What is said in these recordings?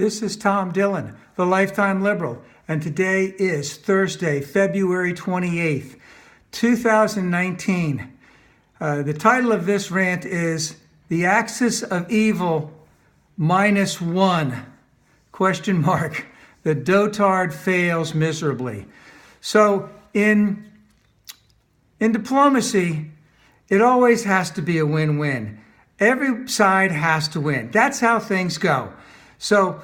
This is Tom Dillon, the Lifetime Liberal, and today is Thursday, February 28th, 2019. The title of this rant is The Axis of Evil -1, ? The dotard fails miserably. So in diplomacy, it always has to be a win-win. Every side has to win. That's how things go. So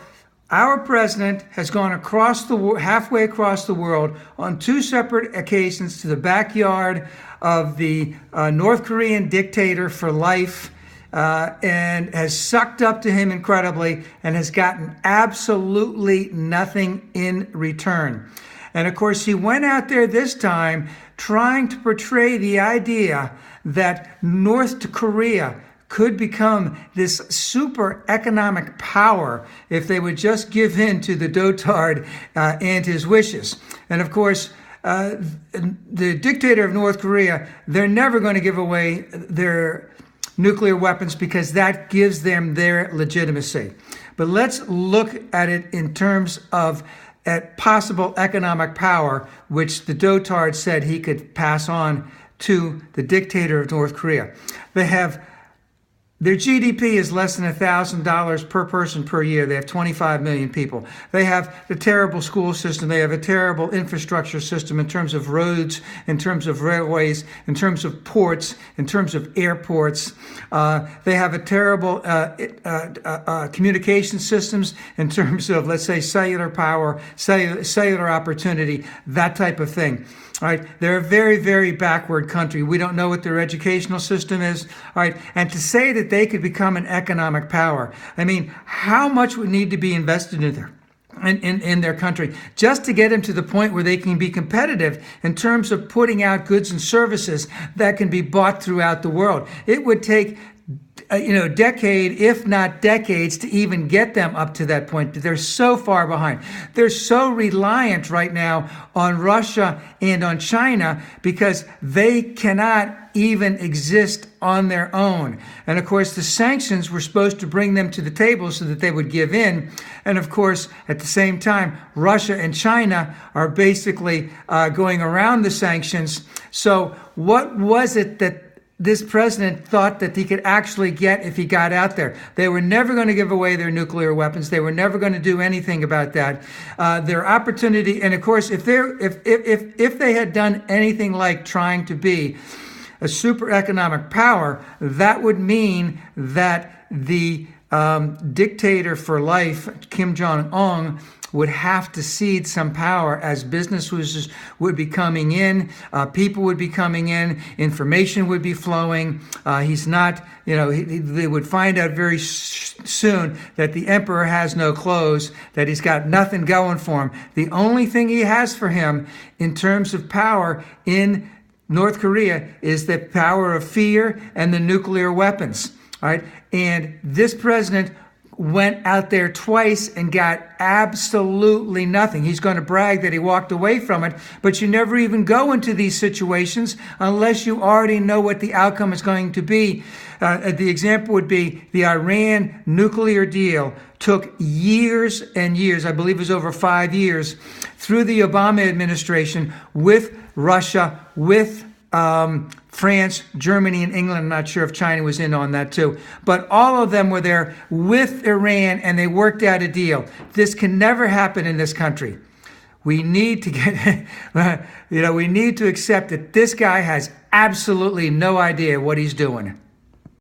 our president has gone halfway across the world on two separate occasions to the backyard of the North Korean dictator for life, and has sucked up to him incredibly and has gotten absolutely nothing in return. And of course, he went out there this time trying to portray the idea that North Korea could become this super economic power if they would just give in to the dotard and his wishes. And of course, the dictator of North Korea, they're never going to give away their nuclear weapons because that gives them their legitimacy. But let's look at it in terms of at possible economic power, which the dotard said he could pass on to the dictator of North Korea. Their GDP is less than $1,000 per person per year. They have 25 million people. They have a terrible school system. They have a terrible infrastructure system in terms of roads, in terms of railways, in terms of ports, in terms of airports. They have a terrible communication systems in terms of, let's say, cellular power, cellular opportunity, that type of thing. All right, they're a very, very backward country. We don't know what their educational system is. All right, and to say that they could become an economic power, I mean, how much would need to be invested in their country just to get them to the point where they can be competitive in terms of putting out goods and services that can be bought throughout the world? It would take a decade, if not decades, to even get them up to that point. They're so far behind. They're so reliant right now on Russia and on China because they cannot even exist on their own. And of course, the sanctions were supposed to bring them to the table so that they would give in. And of course, at the same time, Russia and China are basically going around the sanctions. So what was it that this president thought that he could actually get if he got out there? They were never going to give away their nuclear weapons. They were never going to do anything about that. Their opportunity, and of course, if they had done anything like trying to be a super economic power, that would mean that the dictator for life, Kim Jong-un, would have to cede some power as businesses would be coming in, people would be coming in, information would be flowing. He's not, they would find out very soon that the emperor has no clothes, that he's got nothing going for him. The only thing he has for him in terms of power in North Korea is the power of fear and the nuclear weapons. All right, and this president went out there twice and got absolutely nothing. He's going to brag that he walked away from it, but you never even go into these situations unless you already know what the outcome is going to be. The example would be the Iran nuclear deal took years and years, I believe it was over 5 years, through the Obama administration with Russia, with France, Germany, and England. I'm not sure if China was in on that too. But all of them were there with Iran, and they worked out a deal. This can never happen in this country. We need to we need to accept that this guy has absolutely no idea what he's doing.